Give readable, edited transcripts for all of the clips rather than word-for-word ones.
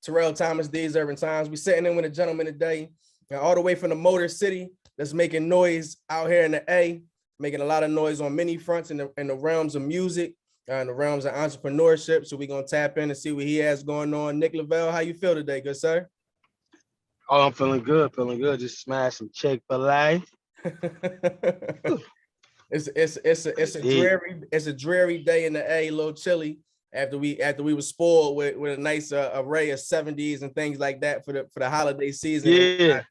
Terrell Thomas, TheseUrbanTimes. We sitting in with a gentleman today, all the way from the Motor City, that's making noise out here in the A, making a lot of noise on many fronts in the realms of music, in the realms of entrepreneurship. So we're gonna tap in and see what he has going on. Nick LaVelle, how you feel today, good sir? Oh, I'm feeling good, Just smashed some Chick-fil-A. It's a dreary day in the A, a little chilly after we were spoiled with a nice array of 70s and things like that for the holiday season. Yeah,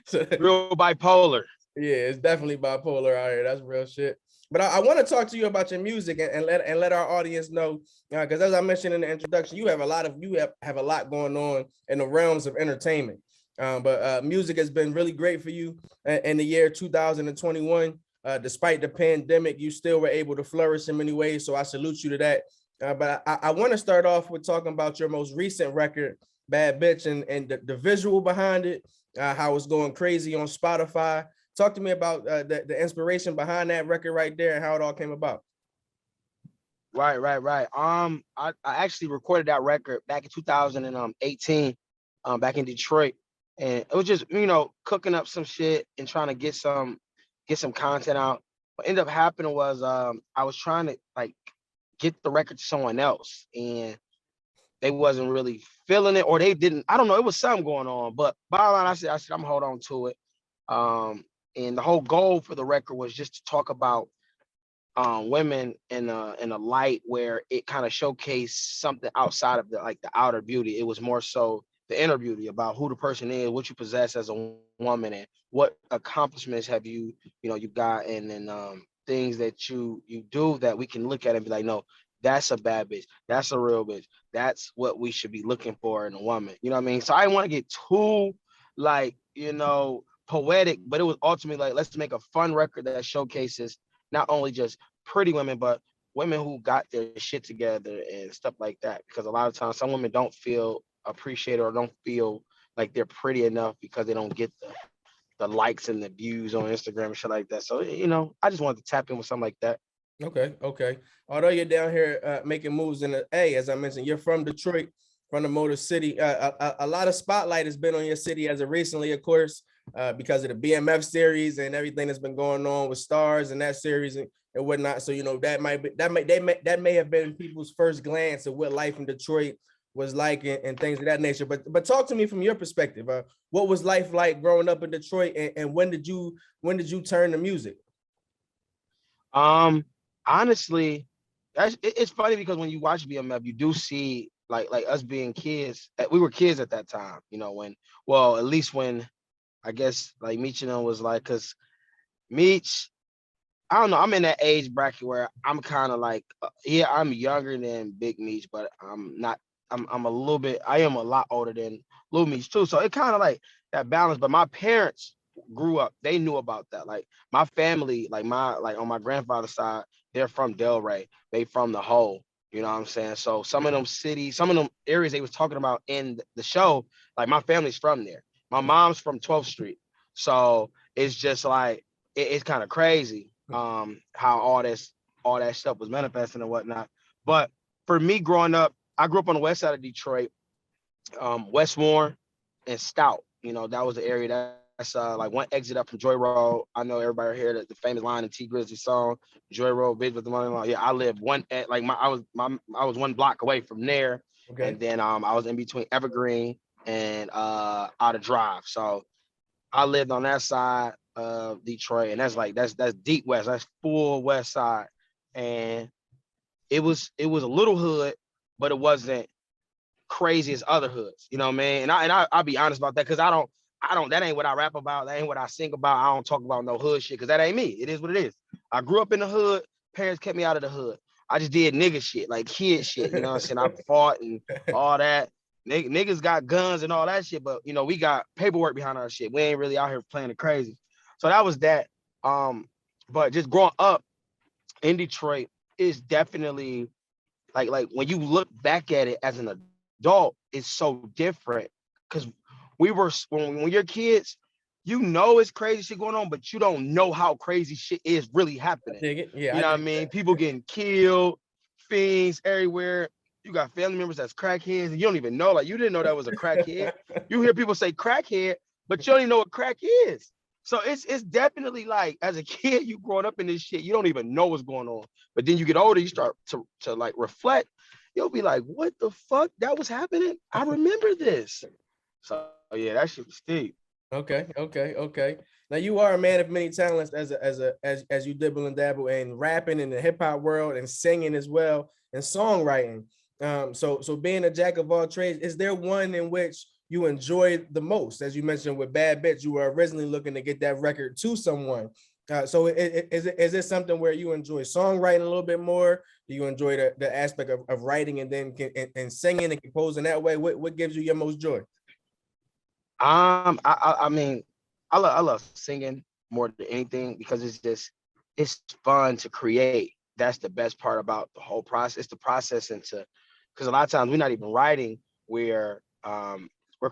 So, real bipolar. yeah, it's definitely bipolar out here. That's real shit. But I want to talk to you about your music and let our audience know, because as I mentioned in the introduction, you have a lot going on in the realms of entertainment. But music has been really great for you in the year 2021. Despite the pandemic, you still were able to flourish in many ways. So I salute you to that. But I want to start off with talking about your most recent record, Bad Bitch, and the visual behind it, how it's going crazy on Spotify. Talk to me about the inspiration behind that record right there and how it all came about. Right. I actually recorded that record back in 2018, back in Detroit, and it was just cooking up some shit and trying to get some content out. What ended up happening was I was trying to like get the record to someone else, and they wasn't really feeling it, or they didn't. I don't know. It was something going on, but bottom line, I said I'm gonna hold on to it. And the whole goal for the record was just to talk about women in a light where it kind of showcased something outside of the outer beauty. It was more so the inner beauty about who the person is, what you possess as a woman, and what accomplishments have you got, and then things that you do that we can look at and be like, no, that's a bad bitch, that's a real bitch, that's what we should be looking for in a woman. You know what I mean? So I didn't want to get too poetic, but it was ultimately like, let's make a fun record that showcases not only just pretty women, but women who got their shit together and stuff like that. Because a lot of times some women don't feel appreciated or don't feel like they're pretty enough because they don't get the likes and the views on Instagram and shit like that. So, I just wanted to tap in with something like that. Okay. Although you're down here making moves in the A, as I mentioned, you're from Detroit, from the Motor City. A lot of spotlight has been on your city as of recently, of course, because of the BMF series and everything that's been going on with Stars and that series and whatnot. So that may have been people's first glance at what life in Detroit was like and things of that nature. But talk to me from your perspective. What was life like growing up in Detroit, and when did you turn to music? Honestly, it's funny because when you watch BMF, you do see like us being kids. We were kids at that time, at least when I guess like Meech and them was like, because Meech, I don't know, I'm in that age bracket where I'm kind of like, I'm younger than Big Meech, but I'm not. I'm a little bit. I am a lot older than Lil Meech too. So it kind of like that balance. But my parents grew up. They knew about that. Like my family, on my grandfather's side, they're from Delray. They from the Hole. You know what I'm saying? So some of them cities, some of them areas they was talking about in the show, like my family's from there. My mom's from 12th Street. So it's just like it's kind of crazy how all that stuff was manifesting and whatnot. But for me growing up, I grew up on the west side of Detroit, Westmore and Stout. That was the area that's like one exit up from Joy Road. I know everybody heard the famous line in T Grizzly song, Joy Road, bitch with the money. Yeah, I lived I was one block away from there. Okay. And then I was in between Evergreen and Out of Drive. So I lived on that side of Detroit, and that's deep west. That's full west side. And it was a little hood, but it wasn't crazy as other hoods. You know what I mean? And I'll be honest about that, because I don't that ain't what I rap about. That ain't what I sing about. I don't talk about no hood shit, because that ain't me. It is what it is. I grew up in the hood. Parents kept me out of the hood. I just did nigga shit, like kid shit. You know what I'm saying? I fought and all that. Niggas got guns and all that shit, but we got paperwork behind our shit. We ain't really out here playing it crazy. So that was that. But just growing up in Detroit is definitely like when you look back at it as an adult, it's so different, because we were when you're kids, it's crazy shit going on, but you don't know how crazy shit is really happening. I dig it. Yeah, You know what I mean? People getting killed, fiends everywhere. You got family members that's crackheads, and you don't even know. Like, you didn't know that was a crackhead. You hear people say crackhead, but you don't even know what crack is. So it's definitely like, as a kid, you growing up in this shit, you don't even know what's going on. But then you get older, you start to like reflect. You'll be like, what the fuck? That was happening? I remember this. So yeah, that shit was steep. Okay. Now you are a man of many talents as you dibble and dabble in rapping in the hip hop world and singing as well and songwriting. So being a jack of all trades, is there one in which you enjoy the most? As you mentioned with Bad Bitch, you were originally looking to get that record to someone. So is it something where you enjoy songwriting a little bit more? Do you enjoy the aspect of writing and then and singing and composing that way? What gives you your most joy? I mean, I love singing more than anything because it's fun to create. That's the best part about the whole process. It's the process into, because a lot of times we're not even writing, we're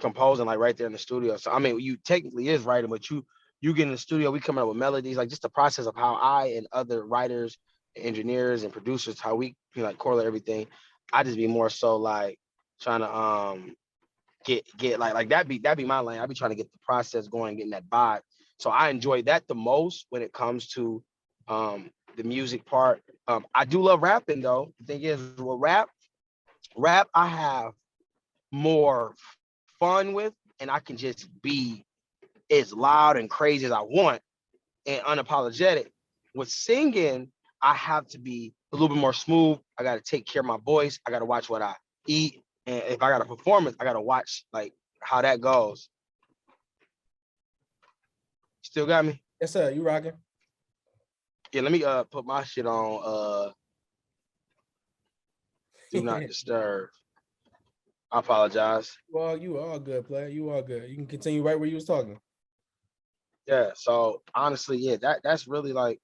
composing like right there in the studio. So I mean, you technically is writing, but you get in the studio, we coming up with melodies, like just the process of how I and other writers, engineers, and producers, how we like correlate everything. I just be more so like trying to get like that'd be my lane. I'd be trying to get the process going, getting that vibe. So I enjoy that the most when it comes to the music part. I do love rapping though. The thing is, well, rap I have more fun with, and I can just be as loud and crazy as I want and unapologetic. With singing, I have to be a little bit more smooth. I got to take care of my voice. I got to watch what I eat. And if I got a performance, I got to watch like how that goes. Still got me? Yes, sir. You rocking? Yeah, let me put my shit on do not disturb. I apologize. Well, you all good, player. You all good. You can continue right where you was talking. Yeah, so honestly, yeah, that's really like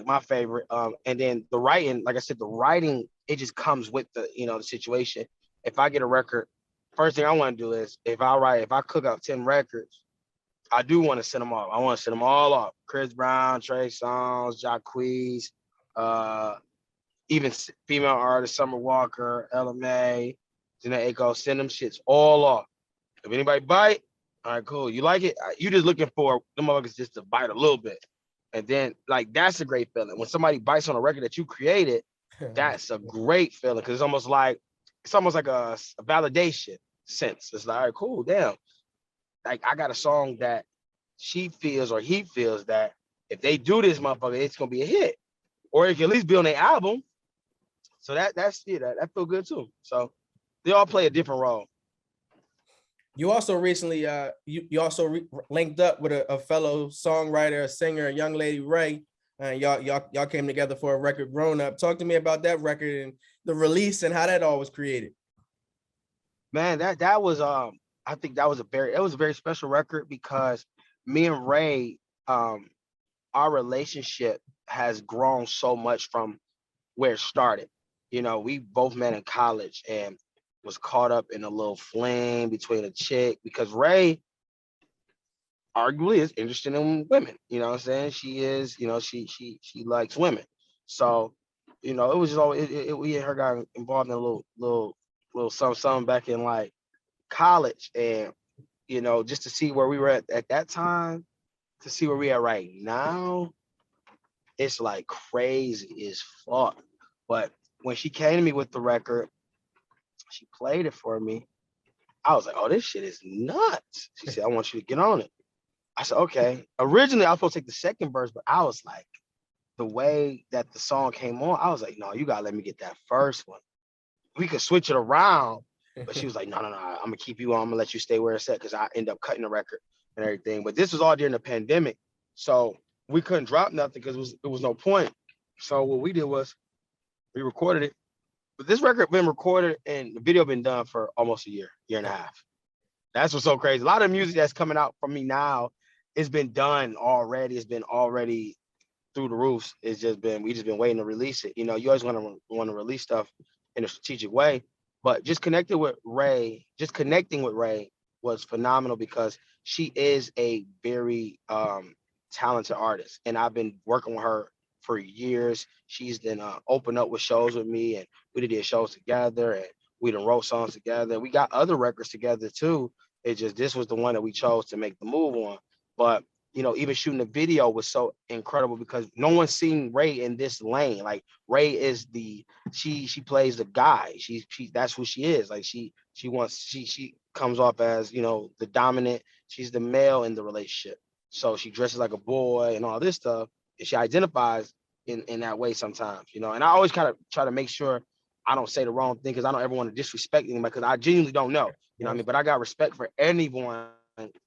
my favorite. And then the writing, like I said, the writing, it just comes with the situation. If I get a record, first thing I want to do is if I cook up 10 records, I do want to send them off. I want to send them all off. Chris Brown, Trey Songz, Jacquees, uh, even female artists, Summer Walker, LMA, Janae Aiko, send them shits all off. If anybody bite, all right, cool. You like it? You just looking for the motherfuckers just to bite a little bit. And then like that's a great feeling. When somebody bites on a record that you created, that's a great feeling because it's almost like a validation sense. It's like, all right, cool, damn. Like I got a song that she feels or he feels that if they do this motherfucker, it's gonna be a hit. Or it can at least be on their album. So that's yeah, that feel good too. So they all play a different role. You also recently you also linked up with a fellow songwriter, a singer, a young lady, Ray. And y'all came together for a record, Grown Up. Talk to me about that record and the release and how that all was created. Man, that was I think that was a very special record because me and Ray, our relationship has grown so much from where it started. We both met in college and was caught up in a little flame between a chick because Ray arguably is interested in women. You know what I'm saying? She is, she likes women. So, it was just always we and her got involved in a little something back in like college, and just to see where we were at that time to see where we are right now, it's like crazy as fuck. But when she came to me with the record, she played it for me. I was like, oh, this shit is nuts. She said, I want you to get on it. I said, okay. Originally, I was supposed to take the second verse, but I was like, the way that the song came on, I was like, no, you gotta let me get that first one. We could switch it around. But she was like, no, I'm gonna keep you on. I'm gonna let you stay where it's at because I end up cutting the record and everything. But this was all during the pandemic. So we couldn't drop nothing because it was no point. So what we did was we recorded it. But this record been recorded and the video been done for almost a year and a half. That's what's so crazy. A lot of music that's coming out from me now, it's been done already. It's been already through the roofs. We just been waiting to release it. You always want to release stuff in a strategic way. But just connecting with Ray was phenomenal because she is a very talented artist. And I've been working with her for years. She's then opened up with shows with me, and we did shows together, and we done wrote songs together. We got other records together too. It just this was the one that we chose to make the move on. But even shooting the video was so incredible because no one's seen Ray in this lane. Like Ray is she plays the guy. She that's who she is. Like she comes off as the dominant. She's the male in the relationship. So she dresses like a boy and all this stuff, and she identifies in that way sometimes. And I always kind of try to make sure I don't say the wrong thing because I don't ever want to disrespect anybody because I genuinely don't know. You know what I mean? But I got respect for anyone,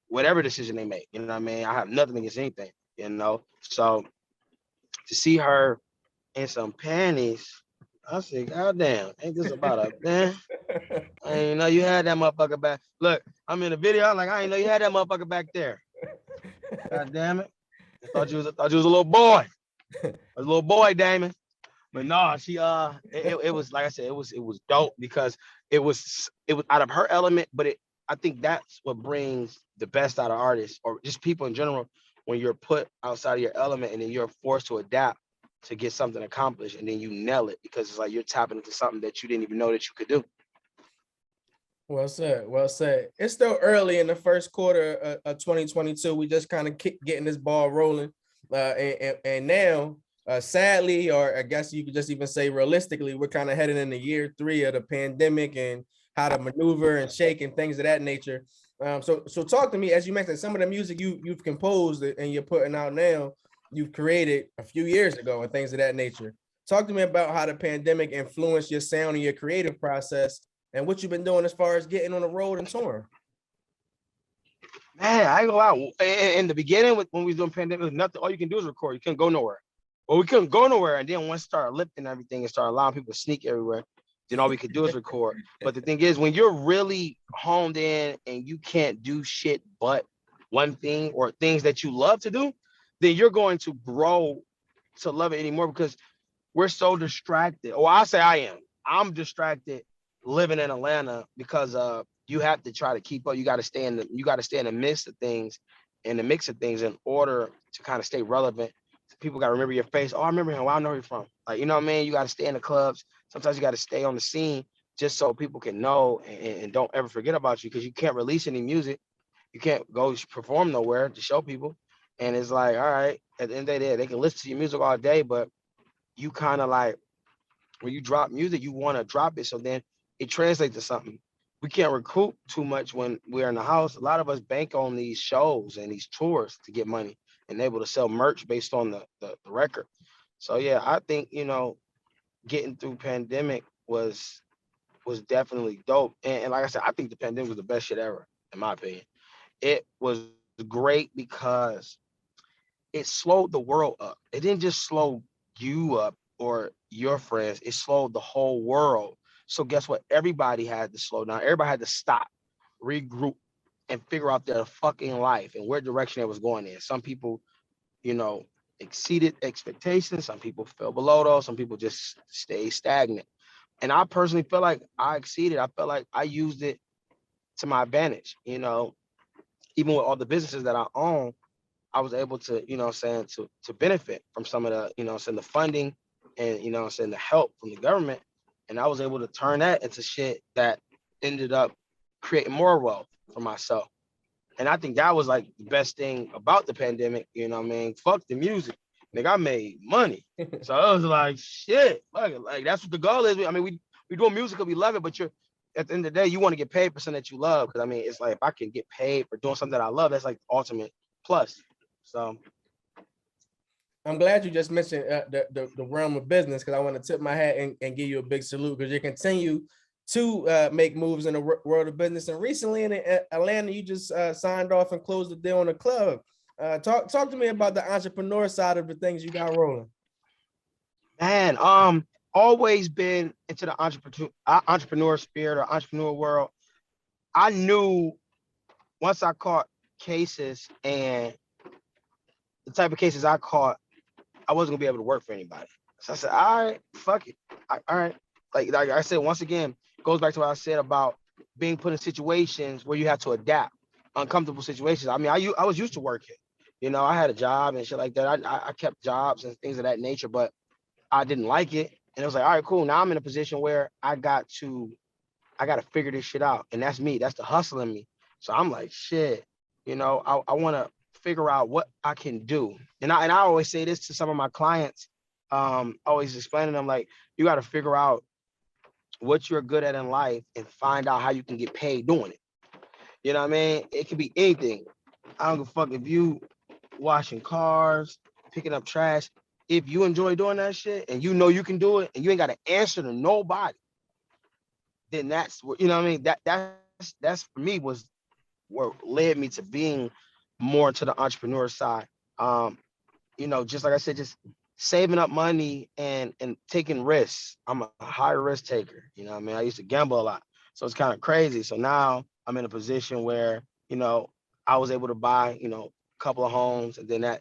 whatever decision they make. You know what I mean? I have nothing against anything, So to see her in some panties, I said, God damn, ain't this about a man? I ain't know you had that motherfucker back. Look, I'm in the video. I'm like, I ain't know you had that motherfucker back there. God damn it. I thought you was a little boy. A little boy, Damon. But no, she it was like I said, it was dope because it was out of her element, but I think that's what brings the best out of artists or just people in general when you're put outside of your element and then you're forced to adapt to get something accomplished and then you nail it because it's like you're tapping into something that you didn't even know that you could do. Well said. Well said. It's still early in the first quarter of 2022. We just kind of getting this ball rolling. And now, sadly, or I guess you could just even say realistically, we're kind of heading into year 3 of the pandemic and how to maneuver and shake and things of that nature. So talk to me, as you mentioned, some of the music you've composed and you're putting out now, you've created a few years ago and things of that nature. Talk to me about how the pandemic influenced your sound and your creative process and what you've been doing as far as getting on the road and touring. Man, I go out in the beginning when we was doing pandemic, nothing. All you can do is record. You couldn't go nowhere. Well, we couldn't go nowhere, and then once started lifting everything and started allowing people to sneak everywhere, then all we could do is record. But the thing is, when you're really honed in and you can't do shit but one thing or things that you love to do, then you're going to grow to love it anymore because we're so distracted. Or I say I am. I'm distracted living in Atlanta because you have to try to keep up. You got to stay in the midst of things, in the mix of things, in order to kind of stay relevant. People got to remember your face. Oh, I remember him. Well, I know where you're from. Like, you know what I mean? You got to stay in the clubs. Sometimes you got to stay on the scene just so people can know and don't ever forget about you because you can't release any music. You can't go perform nowhere to show people. And it's like, all right, at the end of the day, they can listen to your music all day, but you kind of like, when you drop music, you want to drop it. So then it translates to something. We can't recoup too much when we're in the house. A lot of us bank on these shows and these tours to get money and able to sell merch based on the record. So yeah, I think, getting through pandemic was definitely dope. And like I said, I think the pandemic was the best shit ever, in my opinion. It was great because it slowed the world up. It didn't just slow you up or your friends, it slowed the whole world. So guess what? Everybody had to slow down. Everybody had to stop, regroup, and figure out their fucking life and where direction it was going in. Some people, exceeded expectations. Some people fell below those. Some people just stayed stagnant. And I personally feel like I exceeded. I felt like I used it to my advantage. Even with all the businesses that I own, I was able to, to benefit from some of the, the funding and, the help from the government. And I was able to turn that into shit that ended up creating more wealth for myself. And I think that was like the best thing about the pandemic, Fuck the music. Nigga, I made money. So I was like, shit, like that's what the goal is. I mean, we doing music because we love it, but you're at the end of the day, you want to get paid for something that you love. Because I mean, it's like if I can get paid for doing something that I love, that's like the ultimate plus. So I'm glad you just mentioned the realm of business because I want to tip my hat and give you a big salute because you continue to make moves in the world of business. And recently in Atlanta, you just signed off and closed the deal on the club. Talk to me about the entrepreneur side of the things you got rolling. Man, always been into the entrepreneur spirit or entrepreneur world. I knew once I caught cases and the type of cases I caught, I wasn't gonna be able to work for anybody. So I said, all right, fuck it. All right. Like I said, once again, goes back to what I said about being put in situations where you have to adapt, uncomfortable situations. I mean, I was used to working. You know, I had a job and shit like that. I kept jobs and things of that nature, but I didn't like it. And it was like, all right, cool. Now I'm in a position where I got to figure this shit out. And that's me. That's the hustle in me. So I'm like, shit, you know, I want to figure out what I can do. And I always say this to some of my clients, always explaining them like, you got to figure out what you're good at in life and find out how you can get paid doing it. You know what I mean? It could be anything. I don't give a fuck if you washing cars, picking up trash. If you enjoy doing that shit and you know you can do it and you ain't got to answer to nobody, then that's what, you know what I mean? That's for me was what led me to being more to the entrepreneur side. Um, you know, just like I said, just saving up money and taking risks. I'm a high risk taker. You know what I mean? I used to gamble a lot. So it's kind of crazy. So now I'm in a position where, you know, I was able to buy, you know, a couple of homes and then a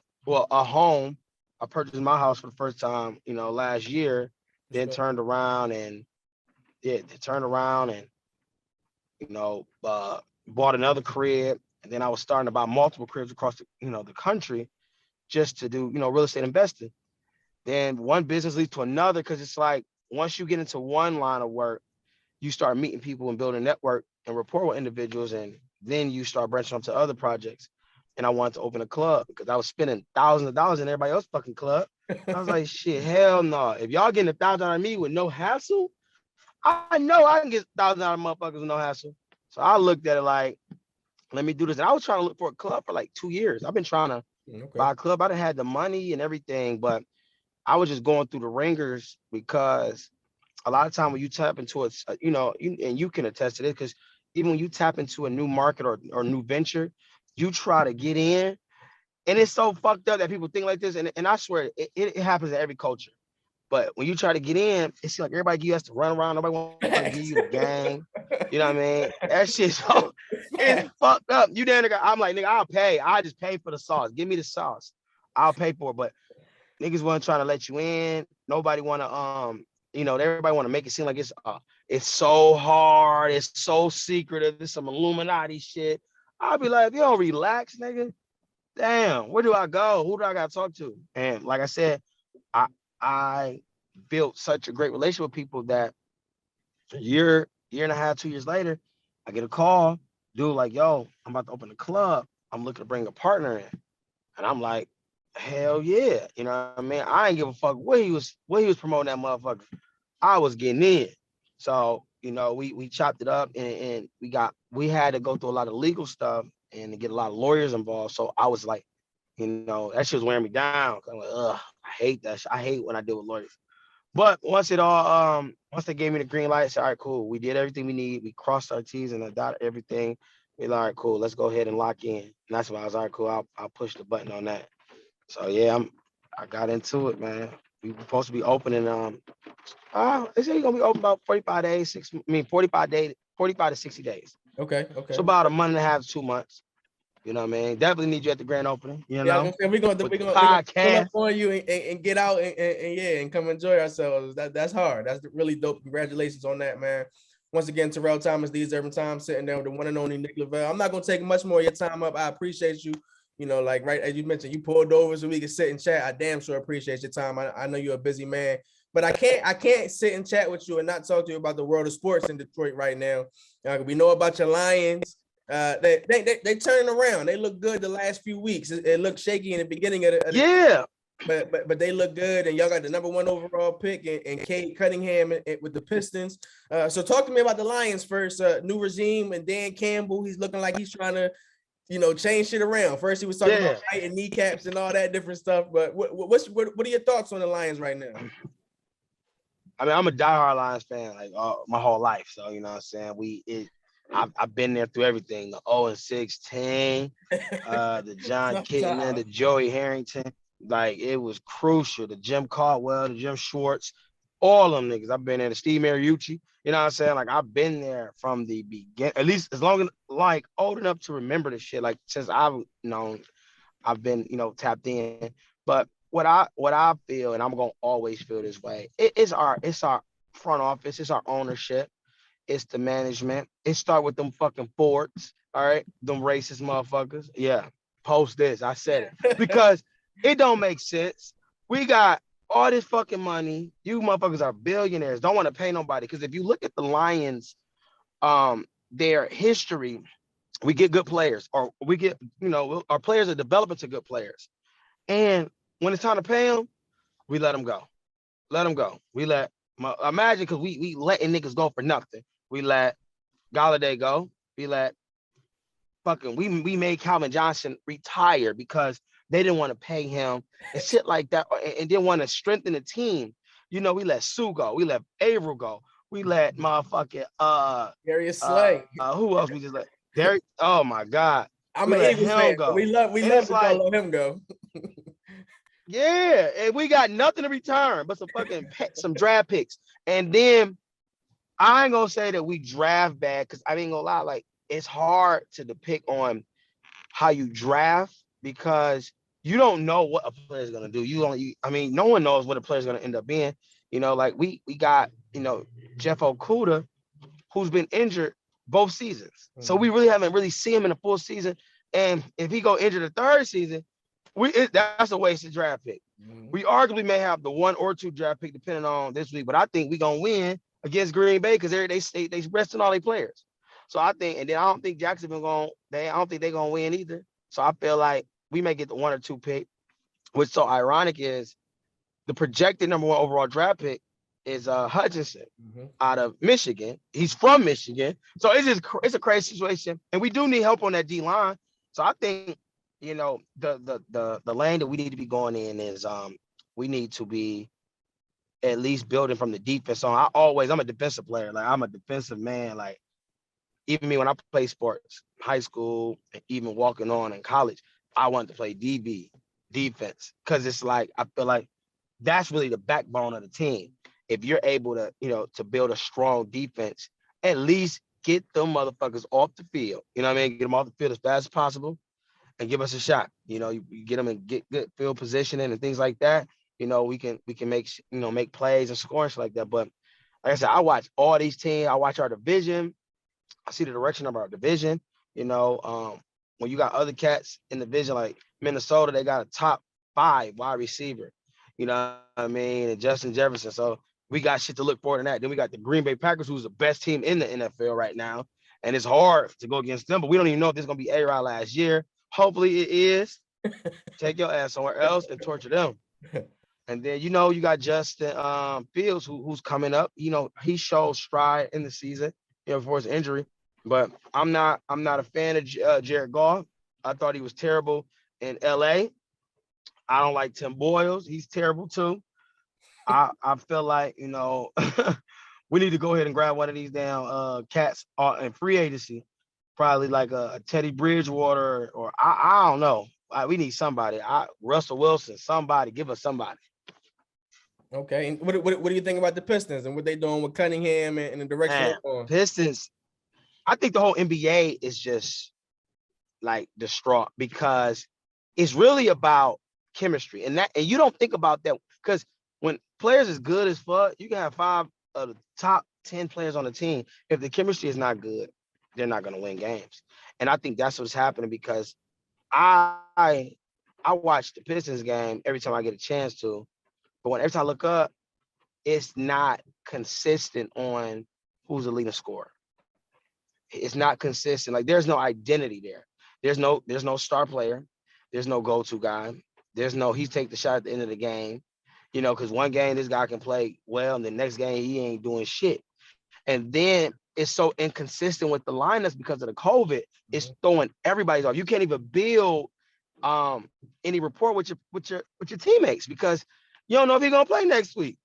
home. I purchased my house for the first time, you know, last year, then turned around and you know, bought another crib. And then I was starting to buy multiple cribs across the, you know, the country just to do, you know, real estate investing. Then one business leads to another because it's like once you get into one line of work, you start meeting people and building a network and rapport with individuals, and then you start branching off to other projects. And I wanted to open a club because I was spending thousands of dollars in everybody else's fucking club. I was like, shit, hell no. If y'all getting $1,000 out of me with no hassle, I know I can get $1,000 out of motherfuckers with no hassle. So I looked at it like, let me do this. And I was trying to look for a club for like 2 years. I've been trying to buy a club. I done had the money and everything, but I was just going through the ringers because a lot of time when you tap into it, you know, and you can attest to this because even when you tap into a new market or new venture, you try to get in, and it's so fucked up that people think like this. And I swear it happens in every culture. But when you try to get in, it seems like everybody you has to run around. Nobody want to give you the gang. You know what I mean? That shit so it's fucked up. You there, nigga? I'm like, nigga, I'll pay. I just pay for the sauce. Give me the sauce. I'll pay for it. But niggas wasn't trying to let you in. Nobody want to you know, everybody want to make it seem like it's so hard, it's so secretive, it's some Illuminati shit. I'll be like, if you don't relax, nigga, damn, where do I go? Who do I gotta talk to? And like I said, I built such a great relationship with people that a year and a half, 2 years later, I get a call, dude, like, yo, I'm about to open a club. I'm looking to bring a partner in. And I'm like, hell yeah. You know what I mean? I ain't give a fuck what he was promoting that motherfucker. I was getting in. So, you know, we chopped it up and we had to go through a lot of legal stuff and to get a lot of lawyers involved. So I was like, you know, that shit was wearing me down. I'm like, ugh, I hate that shit. I hate when I deal with lawyers. But once they gave me the green light, I said, all right, cool. We did everything we need. We crossed our T's and I dotted everything. We like, all right, cool. Let's go ahead and lock in. And that's why I was all right, cool. I'll push the button on that. So yeah, I got into it, man. We were supposed to be opening they say you're gonna be open about 45 days, 45 to 60 days. Okay. So about a month and a half to 2 months. You know what I mean? Definitely need you at the grand opening. You Yeah, know, we're gonna pull up on you and get out and yeah and come enjoy ourselves. That's hard. That's really dope. Congratulations on that, man. Once again, Terrell Thomas, TheseUrbanTimes, sitting down with the one and only Nick LaVelle. I'm not gonna take much more of your time up. I appreciate you. You know, like right as you mentioned, you pulled over so we could sit and chat. I damn sure appreciate your time. I know you're a busy man, but I can't sit and chat with you and not talk to you about the world of sports in Detroit right now. We know about your Lions. They turning around. They look good the last few weeks. It looked shaky in the beginning of the yeah. But they look good, and y'all got the #1 overall pick and Cade Cunningham with the Pistons. So talk to me about the Lions first. New regime and Dan Campbell. He's looking like he's trying to, you know, change shit around. First he was talking about fighting kneecaps and all that different stuff. But what are your thoughts on the Lions right now? I mean, I'm a diehard Lions fan, like my whole life. So you know what I'm saying. I've been there through everything. The 0-16, the John Kitna, the Joey Harrington. Like it was crucial. The Jim Caldwell, the Jim Schwartz, all them niggas. I've been there. The Steve Mariucci. You know what I'm saying? Like I've been there from the beginning. At least as long as like old enough to remember the shit. Like since I've known, I've been tapped in. But what I feel, and I'm gonna always feel this way. It's our front office. It's our ownership. It's the management. It start with them fucking Fords. All right, them racist motherfuckers. Yeah. post this. I said it because it don't make sense. We got all this fucking money. You motherfuckers are billionaires. Don't want to pay nobody. Because if you look at the Lions, their history, we get good players, or we get, our players are developing to good players. And when it's time to pay them, we let them go. Let them go. Imagine, because we letting niggas go for nothing. We let Galladay go. We let we made Calvin Johnson retire because they didn't want to pay him and shit like that, and didn't want to strengthen the team. We let Sue go. We let Averill go. We let motherfucking Darius Slay. Who else we just let? Derek. Oh my God. I'm we an let Eagles him fan. go. We love It's to like, let him go. yeah, and we got nothing to return but some draft picks. And then I ain't gonna say that we draft bad, because I ain't gonna lie, like, it's hard to depict on how you draft because you don't know what a player is gonna do. No one knows what a player is gonna end up being. Like we got Jeff Okuda, who's been injured both seasons, so we really haven't seen him in a full season. And if he go injured the third season, that's a wasted draft pick. We arguably may have the 1 or 2 draft pick depending on this week, but I think we gonna win against Green Bay because they resting all their players. So I think, and then I don't think Jacksonville I don't think they're gonna win either. So I feel like we may get the 1 or 2 pick. What's so ironic is the projected number 1 overall draft pick is Hutchinson out of Michigan. He's from Michigan, so it's a crazy situation, and we do need help on that D line. So I think the lane that we need to be going in is we need to be at least building from the defense on. I'm a defensive player. Like, I'm a defensive man. Like, even me when I play sports, high school, and even walking on in college, I wanted to play DB, defense, because it's like, I feel like that's really the backbone of the team. If you're able to, to build a strong defense, at least get them motherfuckers off the field. You know what I mean? Get them off the field as fast as possible and give us a shot. You get them and get good field positioning and things like that. We can make plays and score and shit like that. But like I said, I watch all these teams. I watch our division. I see the direction of our division. When you got other cats in the division like Minnesota, they got a top 5 wide receiver. You know what I mean? And Justin Jefferson. So we got shit to look forward to that. Then we got the Green Bay Packers, who's the best team in the NFL right now. And it's hard to go against them, but we don't even know if this is going to be A-Rod last year. Hopefully it is. Take your ass somewhere else and torture them. And then, you got Justin Fields, who's coming up. He showed stride in the season, before his injury. But I'm not a fan of Jared Goff. I thought he was terrible in LA. I don't like Tim Boyles. He's terrible too. I feel like, we need to go ahead and grab one of these damn cats in free agency. Probably like a Teddy Bridgewater, or I don't know. We need somebody. Russell Wilson, somebody. Give us somebody. Okay. And what do you think about the Pistons and what they doing with Cunningham and the direction they're going? Pistons, I think the whole NBA is just like distraught because it's really about chemistry. And you don't think about that, because when players is good as fuck, you can have 5 of the top 10 players on the team. If the chemistry is not good, they're not going to win games. And I think that's what's happening, because I watch the Pistons game every time I get a chance to, but every time I look up, it's not consistent on who's the leading scorer. It's not consistent. Like, there's no identity there. There's no star player. There's no go-to guy. He's take the shot at the end of the game, because one game this guy can play well, and the next game he ain't doing shit. And then it's so inconsistent with the lineups because of the COVID. It's throwing everybody off. You can't even build any rapport with your teammates, because you don't know if he's gonna play next week.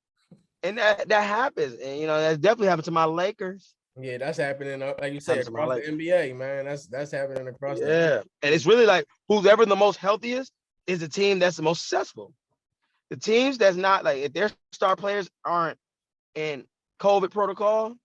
And that happens. And that's definitely happened to my Lakers. Yeah, that's happening, like you say, across the NBA, man. That's happening across the And it's really like, who's ever the most healthiest is the team that's the most successful. The teams that's not, like, if their star players aren't in COVID protocol,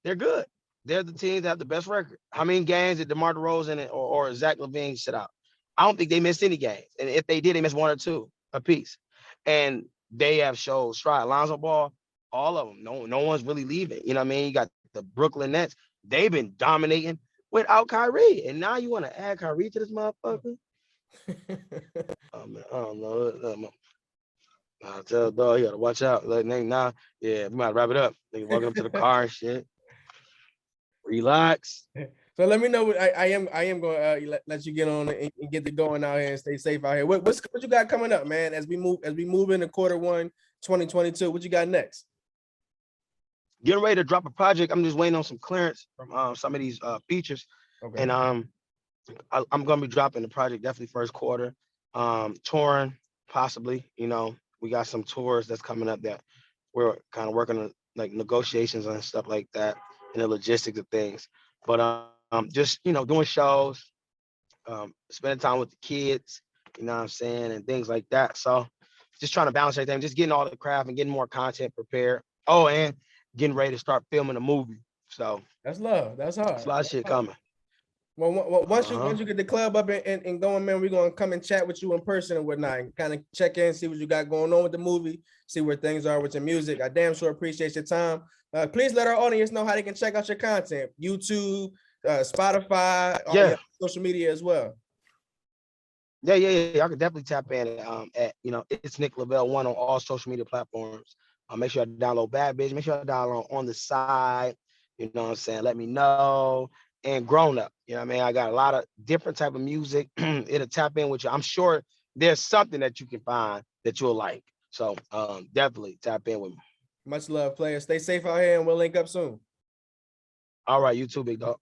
they're good. They're the teams that have the best record. How many games did DeMar DeRozan or Zach LaVine sit out? I don't think they missed any games. And if they did, they missed 1 or 2 apiece. And they have showed stride. Lonzo Ball, all of them. No one's really leaving. You know what I mean? You got the Brooklyn Nets. They've been dominating without Kyrie. And now you want to add Kyrie to this motherfucker? Man, I don't know. I tell dog, you gotta watch out. Like, nah, yeah, we might wrap it up. Nigga walking up to the car and shit. Relax. So let me know what I am going to let you get on and get it going out here and stay safe out here. What you got coming up, man? As we move into Q1 2022, what you got next? Getting ready to drop a project. I'm just waiting on some clearance from some of these features, Okay. and I'm gonna be dropping the project definitely first quarter. Touring possibly. You know, we got some tours that's coming up that we're kind of working on, like negotiations and stuff like that, and the logistics of things. But just doing shows, spending time with the kids, you know what I'm saying, and things like that. So just trying to balance everything, just getting all the craft and getting more content prepared. Oh, and getting ready to start filming a movie. So that's love. That's hard. there's a lot of shit coming. Well, once you get the club up and going, man, we're gonna come and chat with you in person and whatnot, and kind of check in, see what you got going on with the movie, see where things are with your music. I damn sure appreciate your time. Please let our audience know how they can check out your content, YouTube, Spotify, all your social media as well. Yeah. I could definitely tap in at it's Nick LaVelle 1 on all social media platforms. Make sure I download Bad Bitch. Make sure I download On the Side. You know what I'm saying? Let me know. And Grown Up. You know what I mean? I got a lot of different type of music. It'll tap in with you. I'm sure there's something that you can find that you'll like. So definitely tap in with me. Much love, players. Stay safe out here and we'll link up soon. All right, you too, big dog.